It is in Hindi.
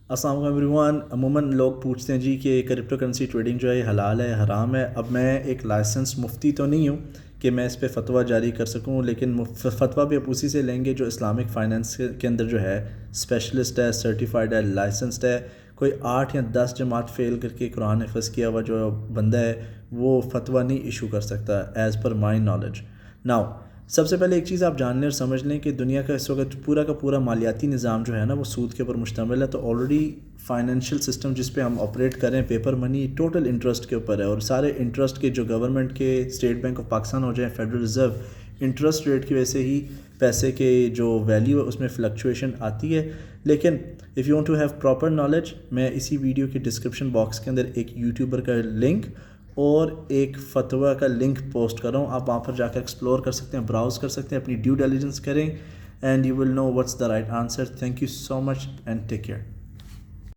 अस्सलाम वालेकुम एवरीवन। अमूमन लोग पूछते हैं जी कि क्रिप्टो करेंसी ट्रेडिंग जो है हलाल है हराम है। अब मैं एक लाइसेंस मुफ्ती तो नहीं हूँ कि मैं इस पे फतवा जारी कर सकूँ, लेकिन फतवा भी आप उसी से लेंगे जो इस्लामिक फ़ाइनेंस के अंदर जो है स्पेशलिस्ट है, सर्टिफाइड है, लाइसेंस्ड है। कोई 8 या 10 जमात फ़ेल करके कुरान हिफ़्ज़ किया हुआ जो बंदा है वो फतवा नहीं इशू कर सकता as per my knowledge. Now सबसे पहले एक चीज़ आप जान लें और समझ लें कि दुनिया का इस वक्त पूरा का पूरा मालियाती निज़ाम जो है ना वो सूद के ऊपर मुश्तमिल है। तो ऑलरेडी फाइनेंशियल सिस्टम जिस पे हम ऑपरेट करें, पेपर मनी टोटल इंटरेस्ट के ऊपर है, और सारे इंटरेस्ट के जो गवर्नमेंट के स्टेट बैंक ऑफ पाकिस्तान हो जाए, फेडरल रिज़र्व, इंटरेस्ट रेट की वजह से ही पैसे के जो वैल्यू है उसमें फ्लक्चुएशन आती है। लेकिन if you want to have proper knowledge, मैं इसी वीडियो के डिस्क्रिप्शन बॉक्स के अंदर एक यूट्यूबर का लिंक और एक फतवा का लिंक पोस्ट कर रहा हूँ। आप वहाँ पर जाकर एक्सप्लोर कर सकते हैं, ब्राउज़ कर सकते हैं, अपनी ड्यू डिलिजेंस करें, and you will know what's the right answer. Thank you so much and take care.